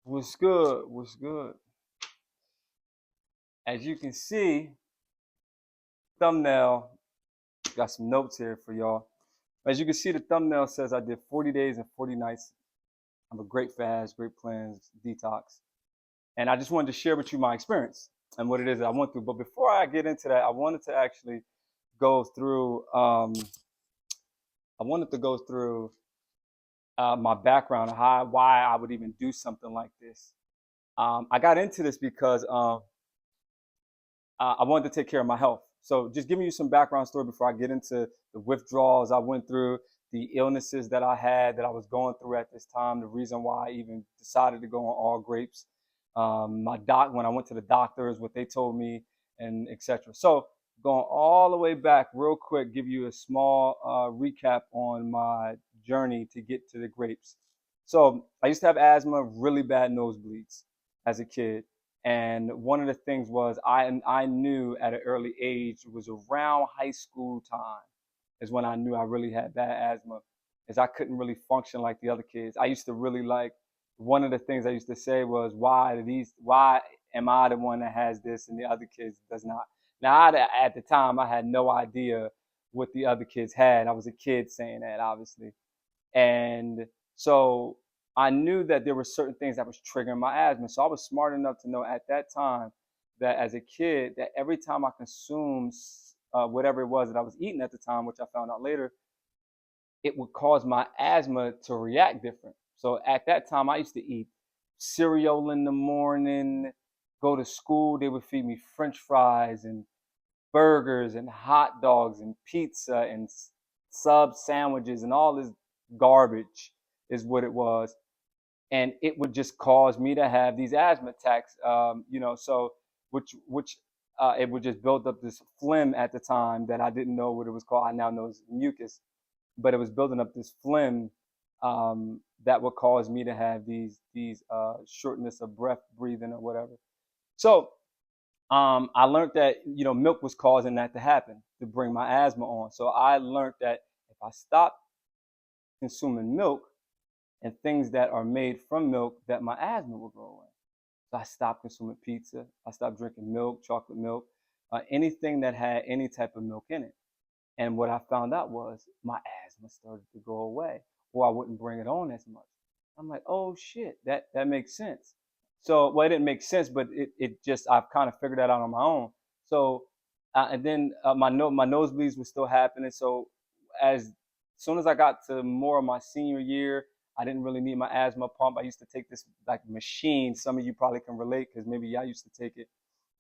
What's good? What's good? As you can see, thumbnail got some notes here for y'all. As you can see, the thumbnail says I did 40 days and 40 nights of a great fast, great plans, detox. And I just wanted to share with you my experience and what it is that I went through. But before I get into that, I wanted to actually go through my background and why I would even do something like this. I got into this because I wanted to take care of my health. So, just giving you some background story before I get into the withdrawals I went through, the illnesses that I had that I was going through at this time, the reason why I even decided to go on all grapes, my doc when I went to the doctors, what they told me, and etc. So, going all the way back, real quick, give you a small recap on my journey to get to the grapes. So, I used to have asthma, really bad nosebleeds as a kid. And one of the things was I knew at an early age, it was around high school time, is when I knew I really had bad asthma, is I couldn't really function like the other kids. I used to really like one of the things I used to say was why am I the one that has this and the other kids does not? Now at the time I had no idea what the other kids had. I was a kid saying that obviously. And so I knew that there were certain things that was triggering my asthma. So I was smart enough to know at that time that as a kid, that every time I consumed whatever it was that I was eating at the time, which I found out later, it would cause my asthma to react different. So at that time, I used to eat cereal in the morning, go to school, they would feed me French fries and burgers and hot dogs and pizza and sub sandwiches and all this garbage is what it was. And it would just cause me to have these asthma attacks, so which it would just build up this phlegm at the time that I didn't know what it was called. I now know it's mucus, but it was building up this phlegm that would cause me to have these shortness of breath, breathing, or whatever. So I learned that milk was causing that to happen to bring my asthma on. So I learned that if I stop consuming milk and things that are made from milk, that my asthma will go away. So I stopped consuming pizza. I stopped drinking milk, chocolate milk, anything that had any type of milk in it. And what I found out was my asthma started to go away, or I wouldn't bring it on as much. I'm like, oh shit, that makes sense. So, well, it didn't make sense, but it just I've kind of figured that out on my own. So, and then my nosebleeds were still happening. So, as soon as I got to more of my senior year, I didn't really need my asthma pump. I used to take this like machine. Some of you probably can relate because maybe y'all used to take it.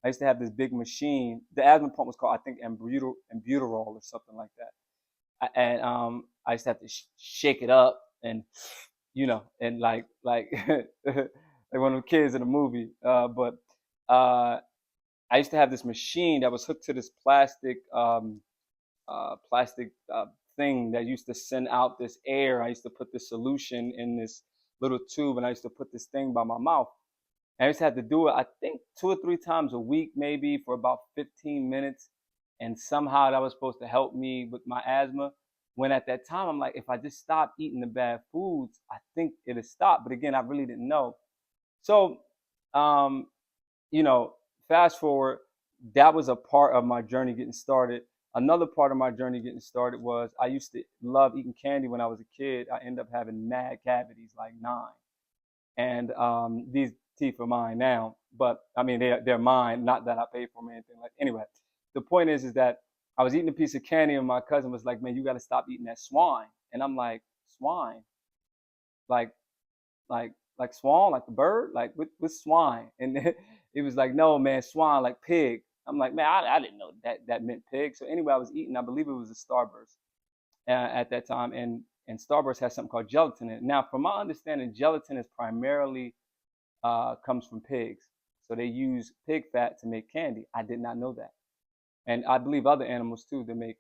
I used to have this big machine. The asthma pump was called, I think, Ambuterol or something like that. And I used to have to shake it up and and like like one of the kids in a movie. But uh, I used to have this machine that was hooked to this plastic thing that used to send out this air. I used to put this solution in this little tube, and I used to put this thing by my mouth. I used to have to do it, I think, 2 or 3 times a week, maybe for about 15 minutes. And somehow that was supposed to help me with my asthma. When at that time, I'm like, if I just stop eating the bad foods, I think it'll stop. But again, I really didn't know. So, um, you know, fast forward, that was a part of my journey getting started. Another part of my journey getting started was I used to love eating candy when I was a kid. I ended up having mad cavities, like 9. And these teeth are mine now, but I mean they're mine, not that I paid for them or anything like. Anyway, the point is that I was eating a piece of candy and my cousin was like, "Man, you got to stop eating that swine." And I'm like, "Swine? Like like swan, like the bird, like with swine?" And it was like, "No, man, swan, like pig." I'm like, "Man, I didn't know that meant pig." So anyway, I was eating. I believe it was a Starburst at that time, and Starburst has something called gelatin in it. Now, from my understanding, gelatin is primarily comes from pigs. So they use pig fat to make candy. I did not know that. And I believe other animals too that make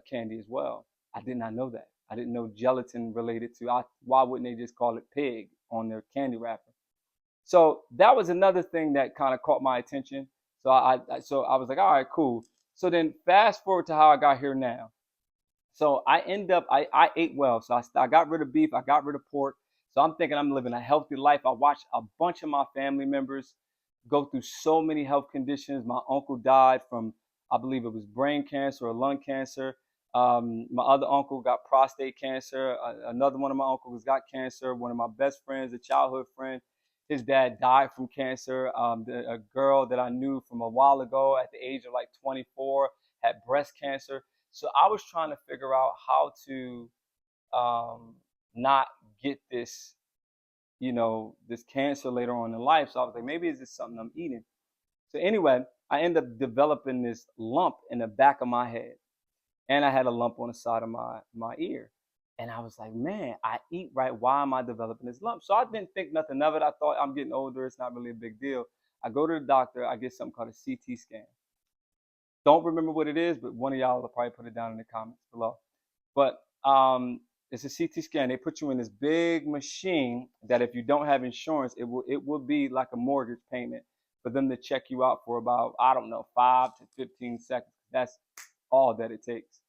candy as well. I did not know that. I didn't know gelatin related to. Why wouldn't they just call it pig on their candy wrapper? So that was another thing that kind of caught my attention. So I was like, all right, cool. So then fast forward to how I got here now. So I ate well. So I got rid of beef. I got rid of pork. So I'm thinking I'm living a healthy life. I watched a bunch of my family members go through so many health conditions. My uncle died from, I believe it was brain cancer or lung cancer. My other uncle got prostate cancer. Another one of my uncles got cancer. One of my best friends, a childhood friend, his dad died from cancer. A girl that I knew from a while ago at the age of like 24 had breast cancer. So I was trying to figure out how to um, not get this, this cancer later on in life. So I was like, maybe it's just something I'm eating. So anyway, I ended up developing this lump in the back of my head, and I had a lump on the side of my ear. And I was like, man, I eat right. Why am I developing this lump? So I didn't think nothing of it. I thought I'm getting older. It's not really a big deal. I go to the doctor. I get something called a CT scan. Don't remember what it is, but one of y'all will probably put it down in the comments below. But it's a CT scan. They put you in this big machine that if you don't have insurance, it will be like a mortgage payment for them to check you out for about, I don't know, 5 to 15 seconds. That's all that it takes.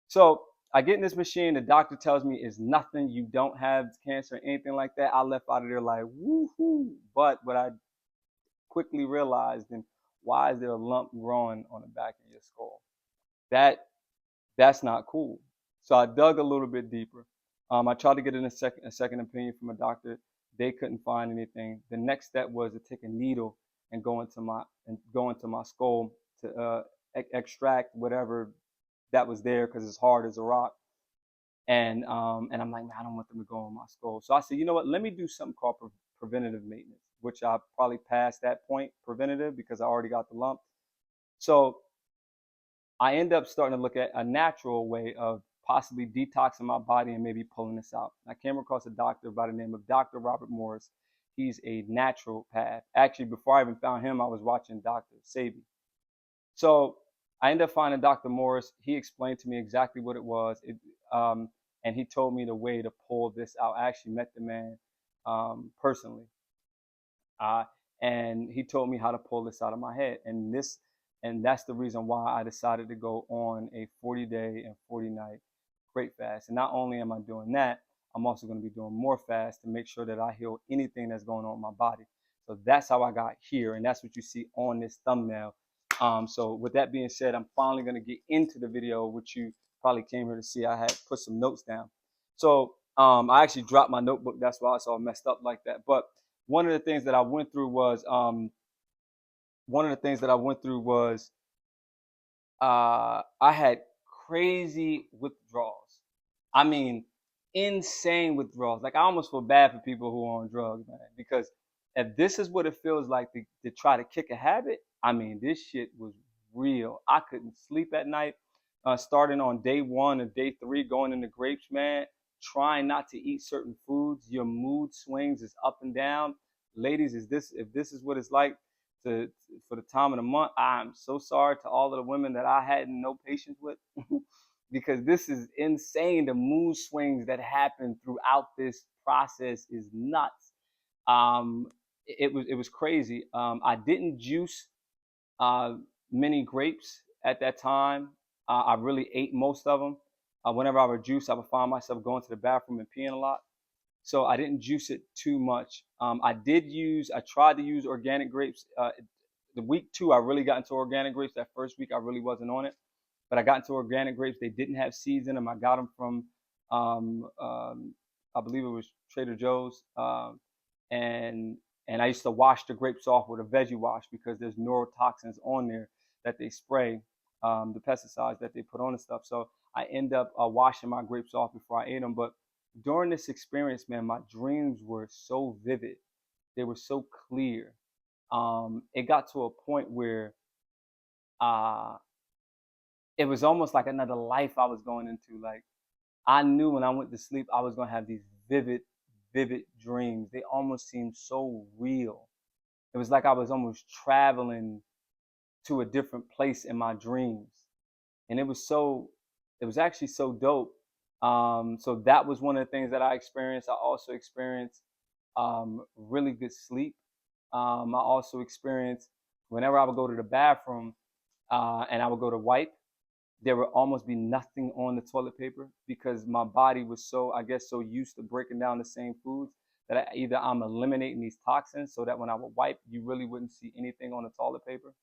So I get in this machine. The doctor tells me it's nothing. You don't have cancer or anything like that. I left out of there like woohoo. But what I quickly realized, then, why is there a lump growing on the back of your skull? That that's not cool. So I dug a little bit deeper. I tried to get a second opinion from a doctor. They couldn't find anything. The next step was to take a needle and go into my skull to extract whatever that was there because it's hard as a rock. And I'm like, man, I don't want them to go on my skull. So I said, you know what? Let me do something called preventative maintenance, which I probably passed that point preventative because I already got the lump. So I end up starting to look at a natural way of possibly detoxing my body and maybe pulling this out. I came across a doctor by the name of Dr. Robert Morris. He's a naturopath. Actually, before I even found him, I was watching Dr. Sebi. So I ended up finding Dr. Morris. He explained to me exactly what it was, and he told me the way to pull this out. I actually met the man personally. Uh, and he told me how to pull this out of my head. And that's the reason why I decided to go on a 40-day and 40-night grape fast. And not only am I doing that, I'm also going to be doing more fasts to make sure that I heal anything that's going on in my body. So that's how I got here, and that's what you see on this thumbnail. So with that being said, I'm finally going to get into the video, which you probably came here to see. I had put some notes down. So I actually dropped my notebook. That's why it's all messed up like that. But one of the things that I went through was one of the things that I went through was I had crazy withdrawals. I mean, insane withdrawals. Like I almost feel bad for people who are on drugs, man, because if this is what it feels like to try to kick a habit, I mean, this shit was real. I couldn't sleep at night. Starting on day 1 or day 3, going into grapes, man. Trying not to eat certain foods. Your mood swings is up and down. Ladies, if this is what it's like to for the time of the month, I'm so sorry to all of the women that I had no patience with because this is insane. The mood swings that happen throughout this process is nuts. It was crazy. I didn't juice uh, many grapes at that time. I really ate most of them. Whenever I would juice, I would find myself going to the bathroom and peeing a lot. So I didn't juice it too much. I tried to use organic grapes. The week 2, I really got into organic grapes. That first week, I really wasn't on it. But I got into organic grapes. They didn't have seeds in them. I got them from, I believe it was Trader Joe's. And and I used to wash the grapes off with a veggie wash because there's neurotoxins on there that they spray, the pesticides that they put on and stuff. So I end up washing my grapes off before I ate them. But during this experience, man, my dreams were so vivid. They were so clear. It got to a point where uh, it was almost like another life I was going into. Like I knew when I went to sleep, I was going to have these vivid dreams. They almost seemed so real. It was like I was almost traveling to a different place in my dreams. And it was actually so dope. So that was one of the things that I experienced. I also experienced really good sleep. I also experienced whenever I would go to the bathroom and I would go to wipe, there would almost be nothing on the toilet paper because my body was so, I guess, so used to breaking down the same foods that either I'm eliminating these toxins so that when I would wipe, you really wouldn't see anything on the toilet paper.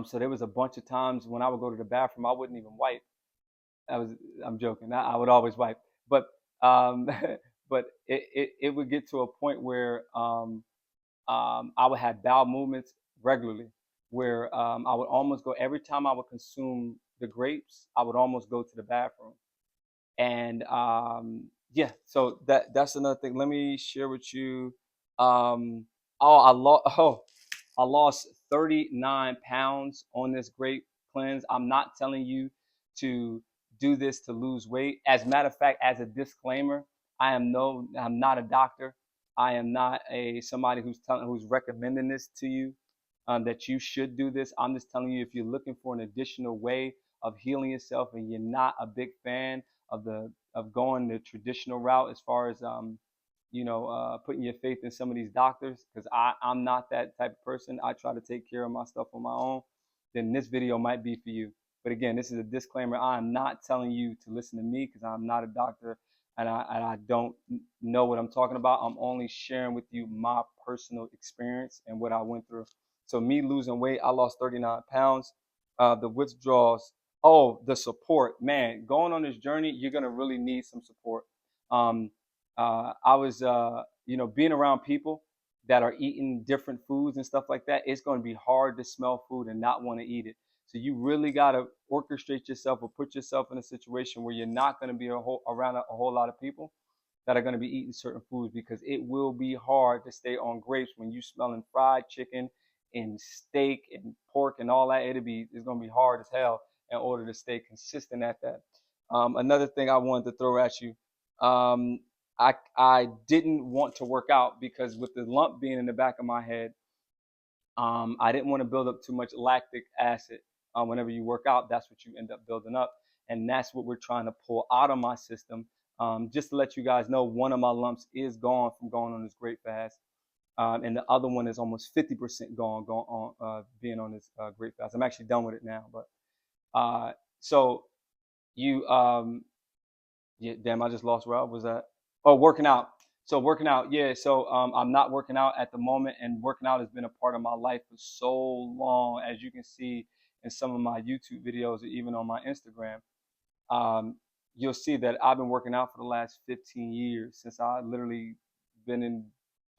So there was a bunch of times when I would go to the bathroom, I wouldn't even wipe. I was, I'm joking. I would always wipe, but um, but it would get to a point where I would have bowel movements regularly, where I would almost go every time I would consume the grapes, I would almost go to the bathroom. And yeah, so that's another thing. Let me share with you. Um, oh, I lost 39 pounds on this grape cleanse. I'm not telling you to do this to lose weight. As a matter of fact, as a disclaimer, I'm not a doctor. I am not a somebody who's recommending this to you, that you should do this. I'm just telling you, if you're looking for an additional way of healing yourself and you're not a big fan of going the traditional route as far as putting your faith in some of these doctors, because I'm not that type of person. I try to take care of my stuff on my own. Then this video might be for you. But again, this is a disclaimer. I am not telling you to listen to me because I'm not a doctor and I don't know what I'm talking about. I'm only sharing with you my personal experience and what I went through. So me losing weight, I lost 39 pounds. The withdrawals, oh, the support, man, going on this journey, you're gonna really need some support. Um, I was, being around people that are eating different foods and stuff like that. It's going to be hard to smell food and not want to eat it. So you really got to orchestrate yourself or put yourself in a situation where you're not going to be around a whole lot of people that are going to be eating certain foods, because it will be hard to stay on grapes when you smelling fried chicken and steak and pork and all that. It's going to be hard as hell in order to stay consistent at that. Another thing I wanted to throw at you, um, I didn't want to work out because with the lump being in the back of my head, I didn't want to build up too much lactic acid. Whenever you work out, that's what you end up building up, and that's what we're trying to pull out of my system. Just to let you guys know, one of my lumps is gone from going on this great fast, and the other one is almost 50% gone on being on this great fast. I'm actually done with it now, but so you yeah, damn, I just lost where I was at. Oh, working out. So working out, yeah. So I'm not working out at the moment, and working out has been a part of my life for so long, as you can see in some of my YouTube videos, or even on my Instagram. You'll see that I've been working out for the last 15 years, since I literally been in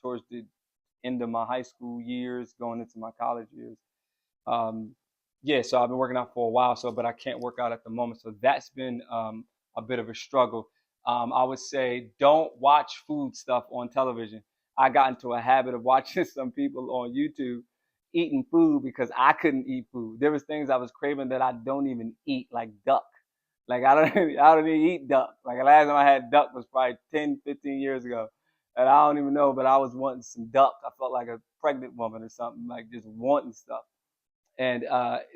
towards the end of my high school years, going into my college years. Um, yeah, so I've been working out for a while, so but I can't work out at the moment. So that's been a bit of a struggle. I would say don't watch food stuff on television. I got into a habit of watching some people on YouTube eating food because I couldn't eat food. There was things I was craving that I don't even eat, like duck. Like I don't even eat duck. Like the last time I had duck was probably 10, 15 years ago. And I don't even know, but I was wanting some duck. I felt like a pregnant woman or something, like just wanting stuff. And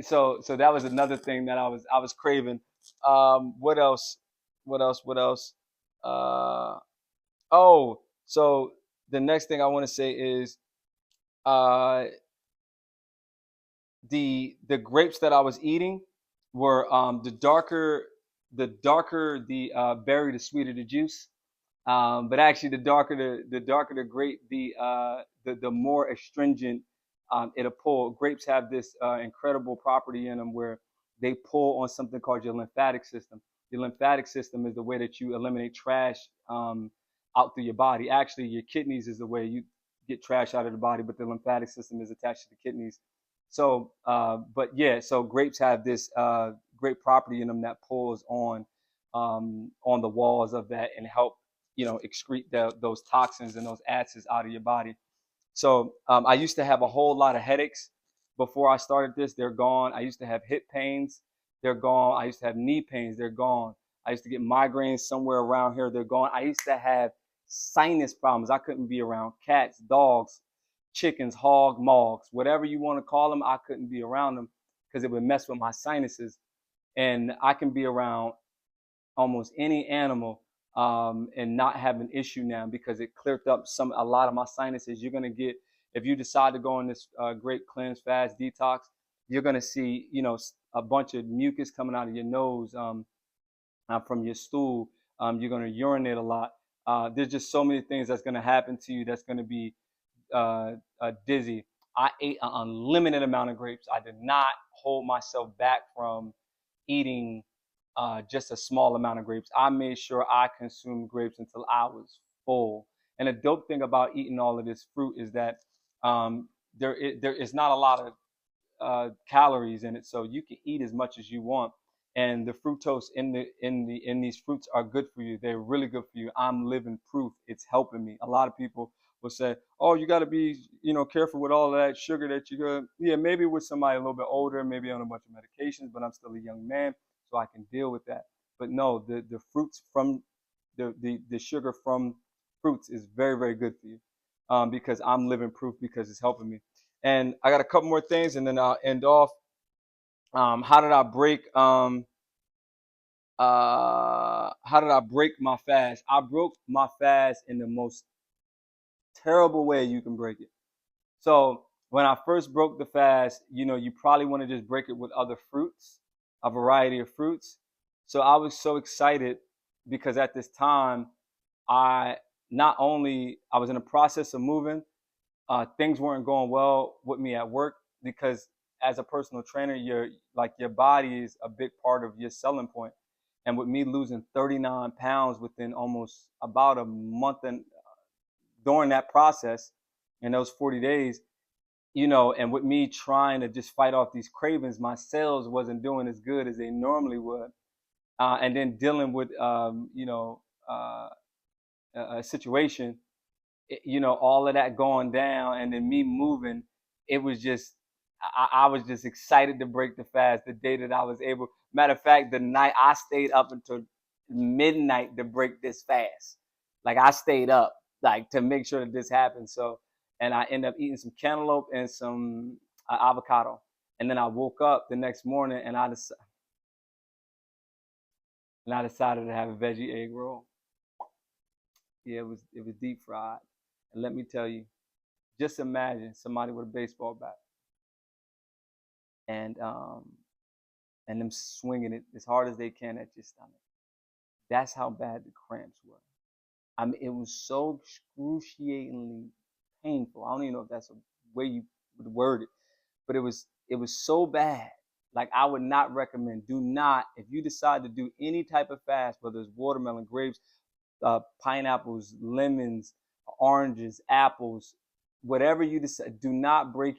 so that was another thing that I was craving. What else? What else? What else? Uh, oh, so the next thing I want to say is uh, the grapes that I was eating were the darker the berry, the sweeter the juice. But actually, the darker the grape, the more astringent it'll pull. Grapes have this incredible property in them where they pull on something called your lymphatic system. Your lymphatic system is the way that you eliminate trash out through your body. Actually, your kidneys is the way you get trash out of the body, but the lymphatic system is attached to the kidneys. So, but yeah, so grapes have this great property in them that pulls on the walls of that and help excrete those toxins and those acids out of your body. So I used to have a whole lot of headaches before I started this. They're gone. I used to have hip pains. They're gone. I used to have knee pains. They're gone. I used to get migraines somewhere around here. They're gone. I used to have sinus problems. I couldn't be around cats, dogs, chickens, hog, mogs, whatever you want to call them. I couldn't be around them because it would mess with my sinuses. And I can be around almost any animal and not have an issue now because it cleared up a lot of my sinuses. You're gonna get, if you decide to go on this great cleanse fast detox, you're gonna see, a bunch of mucus coming out of your nose, from your stool. You're gonna urinate a lot. There's just so many things that's gonna happen to you that's gonna be dizzy. I ate an unlimited amount of grapes. I did not hold myself back from eating just a small amount of grapes. I made sure I consumed grapes until I was full. And the dope thing about eating all of this fruit is that um, there is not a lot of calories in it, so you can eat as much as you want. And the fructose in these fruits are good for you. They're really good for you. I'm living proof. It's helping me. A lot of people will say, "Oh, you got to be, careful with all of that sugar that you got." Yeah, maybe with somebody a little bit older, maybe on a bunch of medications, but I'm still a young man, so I can deal with that. But no, the fruits from the sugar from fruits is very, very good for you, because I'm living proof because it's helping me. And I got a couple more things, and then I'll end off. How did I break? How did I break my fast? I broke my fast in the most terrible way you can break it. So when I first broke the fast, you probably want to just break it with other fruits, a variety of fruits. So I was so excited because at this time, I not only I was in the process of moving, things weren't going well with me at work because as a personal trainer, your body is a big part of your selling point. And with me losing 39 pounds within almost about a month, and during that process, in those 40 days, and with me trying to just fight off these cravings, my sales wasn't doing as good as they normally would. And then dealing with, a situation, all of that going down and then me moving, it was just, I was just excited to break the fast the day that I was able. Matter of fact, the night I stayed up until midnight to break this fast. Like I stayed up like to make sure that this happened. So, and I ended up eating some cantaloupe and some avocado. And then I woke up the next morning and I decided to have a veggie egg roll. Yeah, it was deep fried. And let me tell you, just imagine somebody with a baseball bat and um and them swinging it as hard as they can at your stomach. That's how bad the cramps were. I mean, it was so excruciatingly painful. I don't even know if that's a way you would word it, but it was so bad. Like I would not recommend. Do not, if you decide to do any type of fast, whether it's watermelon, grapes, pineapples, lemons, oranges, apples, whatever you decide, do not break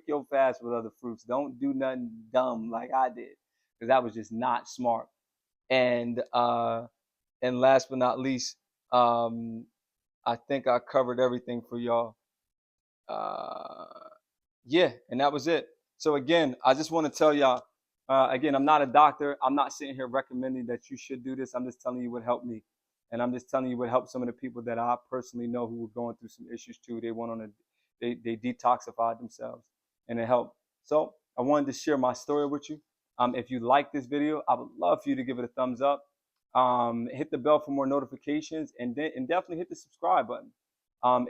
your fast with other fruits. Don't do nothing dumb like I did, because that was just not smart. And last but not least, um, I think I covered everything for y'all. Uh, yeah, and that was it. So again, I just want to tell y'all, again, I'm not a doctor. I'm not sitting here recommending that you should do this. I'm just telling you what helped me, and I'm just telling you what helped some of the people that I personally know who were going through some issues too. They went on they detoxified themselves, and it helped. So I wanted to share my story with you. If you like this video, I would love for you to give it a thumbs up. Hit the bell for more notifications, and definitely hit the subscribe button.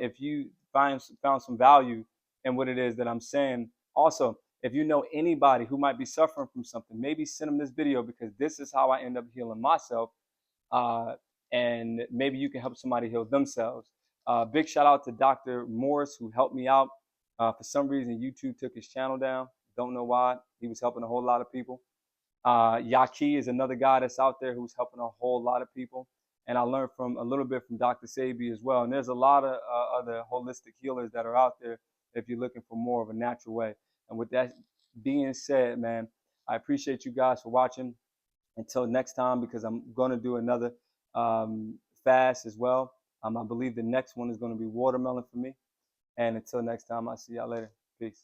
If you found some value in what it is that I'm saying. Also, if you know anybody who might be suffering from something, maybe send them this video, because this is how I end up healing myself. Uh, and maybe you can help somebody heal themselves. Big shout out to Dr. Morris, who helped me out. For some reason, YouTube took his channel down. Don't know why. He was helping a whole lot of people. Yaki is another guy that's out there who's helping a whole lot of people. And I learned from a little bit from Dr. Sabi as well. And there's a lot of other holistic healers that are out there if you're looking for more of a natural way. And with that being said, man, I appreciate you guys for watching. Until next time, because I'm going to do another fast as well. I believe the next one is going to be watermelon for me. And until next time, I'll see y'all later. Peace.